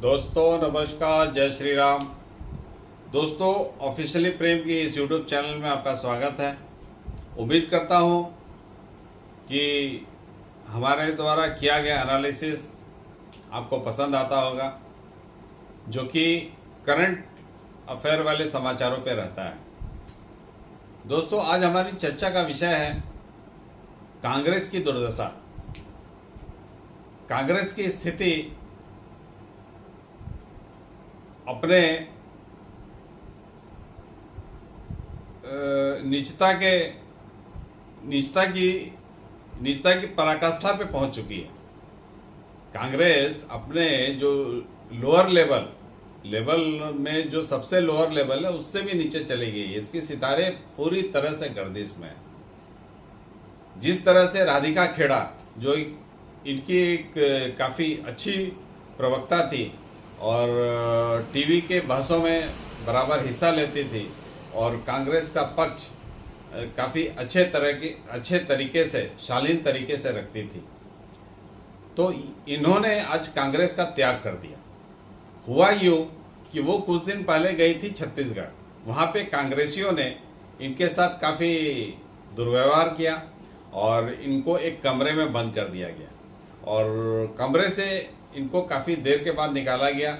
दोस्तों नमस्कार, जय श्री राम। दोस्तों, ऑफिशियली प्रेम की इस यूट्यूब चैनल में आपका स्वागत है। उम्मीद करता हूँ कि हमारे द्वारा किया गया एनालिसिस आपको पसंद आता होगा, जो कि करंट अफेयर वाले समाचारों पे रहता है। दोस्तों, आज हमारी चर्चा का विषय है कांग्रेस की दुर्दशा। कांग्रेस की स्थिति अपने नीचता की पराकाष्ठा पे पहुंच चुकी है। कांग्रेस अपने जो लोअर लेवल में जो सबसे लोअर लेवल है उससे भी नीचे चली गई है। इसके सितारे पूरी तरह से गर्दिश में है। जिस तरह से राधिका खेड़ा, जो इनकी एक काफ़ी अच्छी प्रवक्ता थी और टीवी के बहसों में बराबर हिस्सा लेती थी और कांग्रेस का पक्ष काफ़ी अच्छे तरीके से, शालीन तरीके से रखती थी, तो इन्होंने आज कांग्रेस का त्याग कर दिया। हुआ यूँ कि वो कुछ दिन पहले गई थी छत्तीसगढ़। वहाँ पे कांग्रेसियों ने इनके साथ काफ़ी दुर्व्यवहार किया और इनको एक कमरे में बंद कर दिया गया और कमरे से इनको काफ़ी देर के बाद निकाला गया।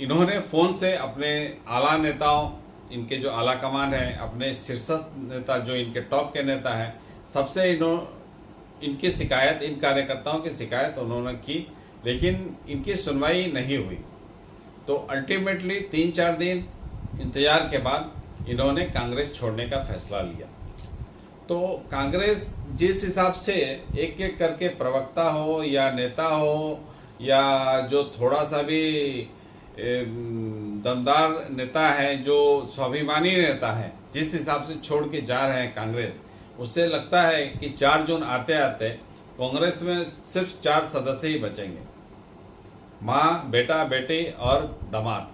इन्होंने फ़ोन से अपने आला नेताओं, इनके जो आला कमान है, अपने शीर्षक नेता जो इनके टॉप के नेता हैं, सबसे इनकी शिकायत, इन कार्यकर्ताओं की शिकायत उन्होंने की, लेकिन इनकी सुनवाई नहीं हुई। तो अल्टीमेटली 3-4 दिन इंतजार के बाद इन्होंने कांग्रेस छोड़ने का फैसला लिया। तो कांग्रेस जिस हिसाब से एक एक करके प्रवक्ता हो या नेता हो या जो थोड़ा सा भी दमदार नेता है, जो स्वाभिमानी नेता है, जिस हिसाब से छोड़ के जा रहे हैं कांग्रेस, उससे लगता है कि 4 जून आते आते कांग्रेस में सिर्फ 4 सदस्य ही बचेंगे। माँ, बेटा, बेटी और दामाद,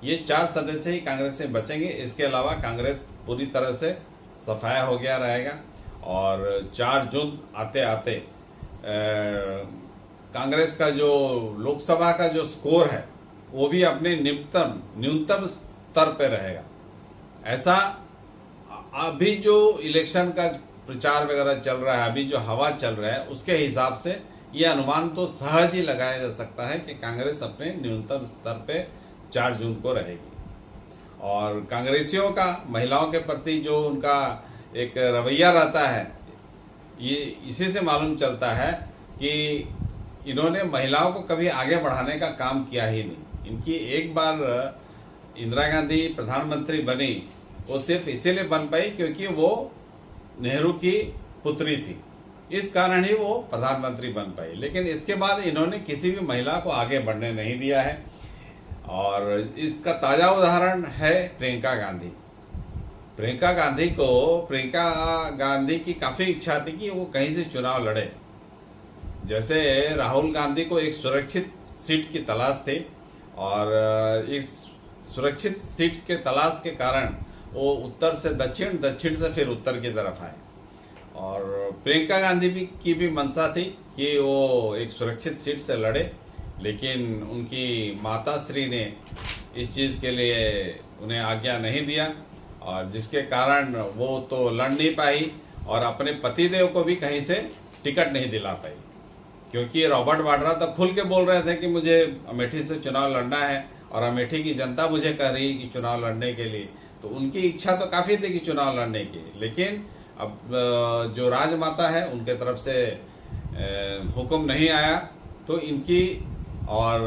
ये 4 सदस्य ही कांग्रेस में बचेंगे। इसके अलावा कांग्रेस पूरी तरह से सफाया हो गया रहेगा और 4 जून आते आते कांग्रेस का जो लोकसभा का जो स्कोर है वो भी अपने न्यूनतम स्तर पर रहेगा। ऐसा अभी जो इलेक्शन का प्रचार वगैरह चल रहा है, अभी जो हवा चल रहा है, उसके हिसाब से ये अनुमान तो सहज ही लगाया जा सकता है कि कांग्रेस अपने न्यूनतम स्तर पे 4 जून को रहेगी। और कांग्रेसियों का महिलाओं के प्रति जो उनका एक रवैया रहता है, ये इसी से मालूम चलता है कि इन्होंने महिलाओं को कभी आगे बढ़ाने का काम किया ही नहीं। इनकी एक बार इंदिरा गांधी प्रधानमंत्री बनी, वो सिर्फ इसीलिए बन पाई क्योंकि वो नेहरू की पुत्री थी, इस कारण ही वो प्रधानमंत्री बन पाई। लेकिन इसके बाद इन्होंने किसी भी महिला को आगे बढ़ने नहीं दिया है। और इसका ताज़ा उदाहरण है प्रियंका गांधी। प्रियंका गांधी की काफ़ी इच्छा थी कि वो कहीं से चुनाव लड़े। जैसे राहुल गांधी को एक सुरक्षित सीट की तलाश थी और इस सुरक्षित सीट के तलाश के कारण वो उत्तर से दक्षिण, दक्षिण से फिर उत्तर की तरफ आए। और प्रियंका गांधी की भी मंशा थी कि वो एक सुरक्षित सीट से लड़े, लेकिन उनकी माता श्री ने इस चीज़ के लिए उन्हें आज्ञा नहीं दिया और जिसके कारण वो तो लड़ नहीं पाई और अपने पतिदेव को भी कहीं से टिकट नहीं दिला पाई। क्योंकि रॉबर्ट वाड्रा तो खुल के बोल रहे थे कि मुझे अमेठी से चुनाव लड़ना है और अमेठी की जनता मुझे कह रही है कि चुनाव लड़ने के लिए, तो उनकी इच्छा तो काफ़ी थी कि चुनाव लड़ने की। लेकिन अब जो राजमाता है उनके तरफ से हुक्म नहीं आया, तो इनकी और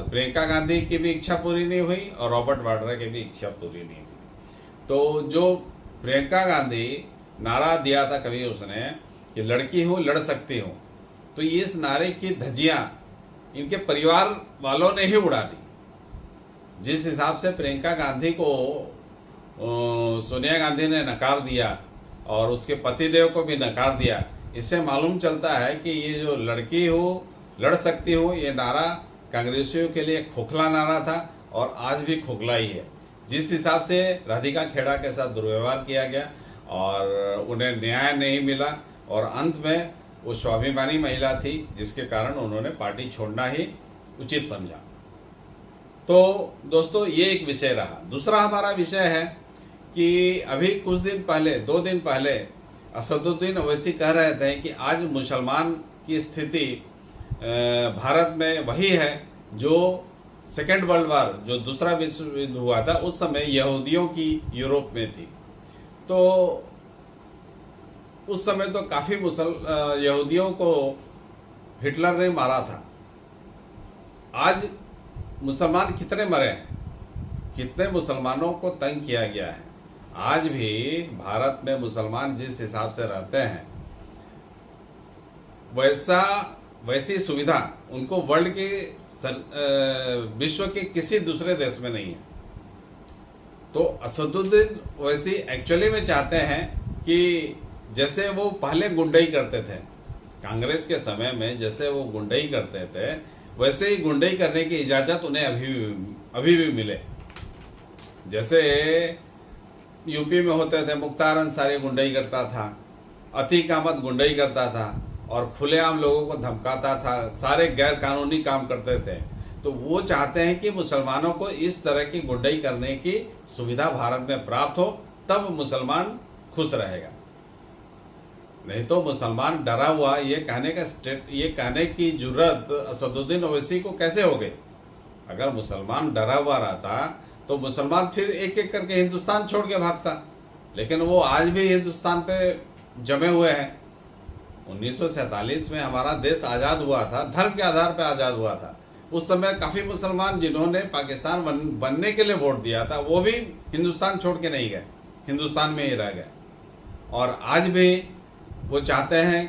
प्रियंका गांधी की भी इच्छा पूरी नहीं हुई और रॉबर्ट वाड्रा की भी इच्छा पूरी नहीं हुई। तो जो प्रियंका गांधी नारा दिया था कभी उसने कि लड़की हूँ, लड़ सकती हूँ, तो ये इस नारे की धज्जियाँ इनके परिवार वालों ने ही उड़ा दी। जिस हिसाब से प्रियंका गांधी को सोनिया गांधी ने नकार दिया और उसके पतिदेव को भी नकार दिया, इससे मालूम चलता है कि ये जो लड़की हो, लड़ सकती हो, ये नारा कांग्रेसियों के लिए खोखला नारा था और आज भी खोखला ही है। जिस हिसाब से राधिका खेड़ा के साथ दुर्व्यवहार किया गया और उन्हें न्याय नहीं मिला और अंत में वो स्वाभिमानी महिला थी, जिसके कारण उन्होंने पार्टी छोड़ना ही उचित समझा। तो दोस्तों ये एक विषय रहा। दूसरा हमारा विषय है कि अभी कुछ दिन पहले, 2 दिन पहले असदुद्दीन ओवैसी कह रहे थे कि आज मुसलमान की स्थिति भारत में वही है जो सेकेंड वर्ल्ड वार, जो दूसरा विश्व युद्ध हुआ था उस समय यहूदियों की यूरोप में थी। तो उस समय तो काफ़ी यहूदियों को हिटलर ने मारा था। आज मुसलमान कितने मरे हैं, कितने मुसलमानों को तंग किया गया है। आज भी भारत में मुसलमान जिस हिसाब से रहते हैं वैसी सुविधा उनको वर्ल्ड के विश्व के किसी दूसरे देश में नहीं है। तो असदुद्दीन ओवैसी एक्चुअली में चाहते हैं कि जैसे वो पहले गुंडई करते थे, कांग्रेस के समय में जैसे वो गुंडई करते थे वैसे ही गुंडई करने की इजाज़त उन्हें अभी भी मिले। जैसे यूपी में होते थे, मुख्तार अंसारी गुंडई करता था, अतीक अहमद गुंडई करता था और खुलेआम लोगों को धमकाता था, सारे गैर कानूनी काम करते थे। तो वो चाहते हैं कि मुसलमानों को इस तरह की गुंडई करने की सुविधा भारत में प्राप्त हो, तब मुसलमान खुश रहेगा। नहीं तो मुसलमान डरा हुआ ये कहने की जुर्रत असदुद्दीन ओवैसी को कैसे हो गई। अगर मुसलमान डरा हुआ रहता तो मुसलमान फिर एक एक करके हिंदुस्तान छोड़ के भागता, लेकिन वो आज भी हिंदुस्तान पे जमे हुए हैं। 1947 में हमारा देश आज़ाद हुआ था, धर्म के आधार पर आज़ाद हुआ था। उस समय काफ़ी मुसलमान जिन्होंने पाकिस्तान बनने के लिए वोट दिया था वो भी हिंदुस्तान छोड़ के नहीं गए, हिंदुस्तान में ही रह गए। और आज भी वो चाहते हैं,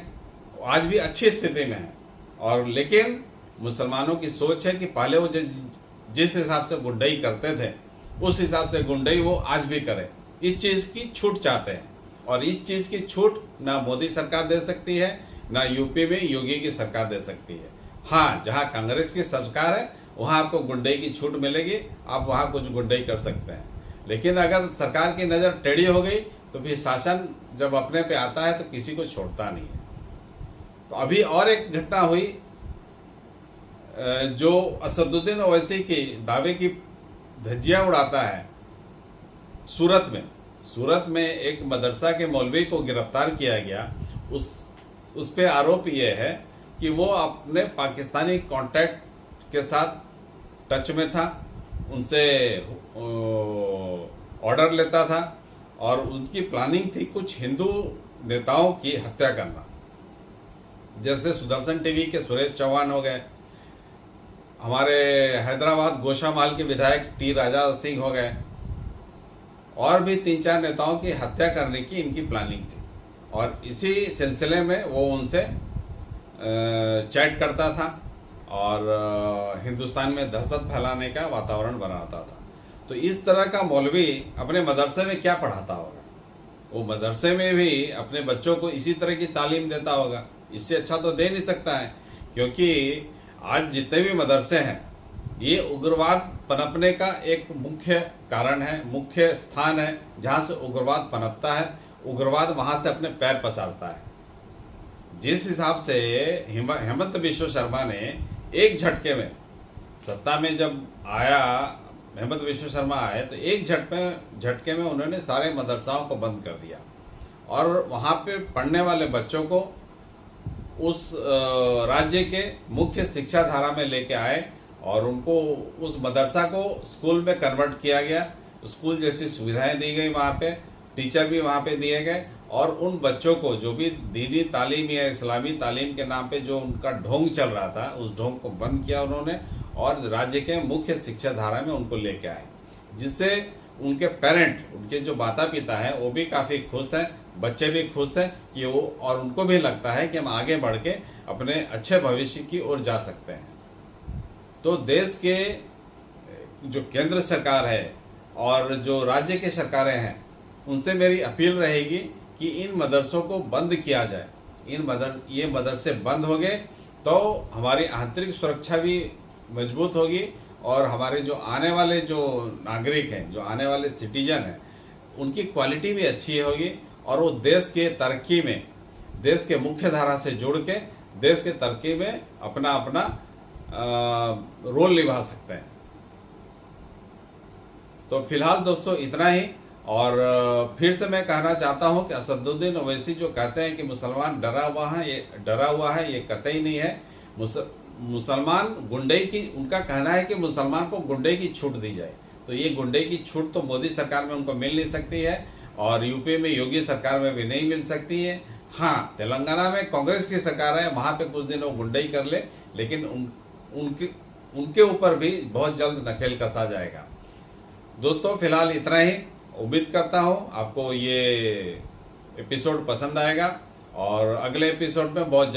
आज भी अच्छी स्थिति में है। और लेकिन मुसलमानों की सोच है कि पहले वो जिस हिसाब से गुंडई करते थे उस हिसाब से गुंडई वो आज भी करें। इस चीज़ की छूट चाहते हैं, और इस चीज़ की छूट ना मोदी सरकार दे सकती है, ना यूपी में योगी की सरकार दे सकती है। हाँ, जहाँ कांग्रेस की सरकार है वहाँ आपको गुंडई की छूट मिलेगी, आप वहाँ कुछ गुंडई कर सकते हैं। लेकिन अगर सरकार की नज़र टेढ़ी हो गई तो फिर शासन जब अपने पे आता है तो किसी को छोड़ता नहीं है। तो अभी और एक घटना हुई जो असदुद्दीन ओवैसी के दावे की धज्जियां उड़ाता है। सूरत में एक मदरसा के मौलवी को गिरफ्तार किया गया। उस पे आरोप ये है कि वो अपने पाकिस्तानी कॉन्टैक्ट के साथ टच में था, उनसे ऑर्डर लेता था और उनकी प्लानिंग थी कुछ हिंदू नेताओं की हत्या करना। जैसे सुदर्शन टीवी के सुरेश चौहान हो गए, हमारे हैदराबाद गोशामाल के विधायक टी राजा सिंह हो गए, और भी 3-4 नेताओं की हत्या करने की इनकी प्लानिंग थी। और इसी सिलसिले में वो उनसे चैट करता था और हिंदुस्तान में दहशत फैलाने का वातावरण बनाता था। तो इस तरह का मौलवी अपने मदरसे में क्या पढ़ाता होगा? वो मदरसे में भी अपने बच्चों को इसी तरह की तालीम देता होगा। इससे अच्छा तो दे नहीं सकता है, क्योंकि आज जितने भी मदरसे हैं ये उग्रवाद पनपने का एक मुख्य कारण है, मुख्य स्थान है जहाँ से उग्रवाद पनपता है। उग्रवाद वहाँ से अपने पैर पसारता है। जिस हिसाब से हेमंत बिश्व शर्मा ने एक झटके में सत्ता में जब आया, हेमंत बिश्व शर्मा आए तो एक झटके में उन्होंने सारे मदरसाओं को बंद कर दिया और वहाँ पे पढ़ने वाले बच्चों को उस राज्य के मुख्य शिक्षा धारा में लेके आए और उनको उस मदरसा को स्कूल में कन्वर्ट किया गया। स्कूल जैसी सुविधाएं दी गई, वहाँ पे टीचर भी वहाँ पे दिए गए, और उन बच्चों को जो भी दीनी तालीम या इस्लामी तालीम के नाम पे जो उनका ढोंग चल रहा था उस ढोंग को बंद किया उन्होंने और राज्य के मुख्य शिक्षा धारा में उनको लेके आए, जिससे उनके पेरेंट, उनके जो माता पिता हैं वो भी काफ़ी खुश हैं, बच्चे भी खुश हैं कि वो, और उनको भी लगता है कि हम आगे बढ़ के अपने अच्छे भविष्य की ओर जा सकते हैं। तो देश के जो केंद्र सरकार है और जो राज्य के सरकारें हैं उनसे मेरी अपील रहेगी कि इन मदरसों को बंद किया जाए। ये मदरसे बंद हो गए तो हमारी आंतरिक सुरक्षा भी मजबूत होगी और हमारे जो आने वाले जो नागरिक हैं, जो आने वाले सिटीजन हैं, उनकी क्वालिटी भी अच्छी होगी और वो देश के तरक्की में, देश के मुख्य धारा से जुड़ के देश के तरक्की में अपना रोल निभा सकते हैं। तो फिलहाल दोस्तों इतना ही। और फिर से मैं कहना चाहता हूं कि असदुद्दीन ओवैसी जो कहते हैं कि मुसलमान डरा हुआ है, ये कतई नहीं है। मुसलमान गुंडई की, उनका कहना है कि मुसलमान को गुंडई की छूट दी जाए। तो ये गुंडई की छूट तो मोदी सरकार में उनको मिल नहीं सकती है, और यूपी में योगी सरकार में भी नहीं मिल सकती है। हाँ, तेलंगाना में कांग्रेस की सरकार है, वहां पे कुछ दिन वो गुंडई कर ले, लेकिन उनके ऊपर भी बहुत जल्द नकेल कसा जाएगा। दोस्तों फिलहाल इतना ही। उम्मीद करता हूँ आपको ये एपिसोड पसंद आएगा, और अगले एपिसोड में बहुत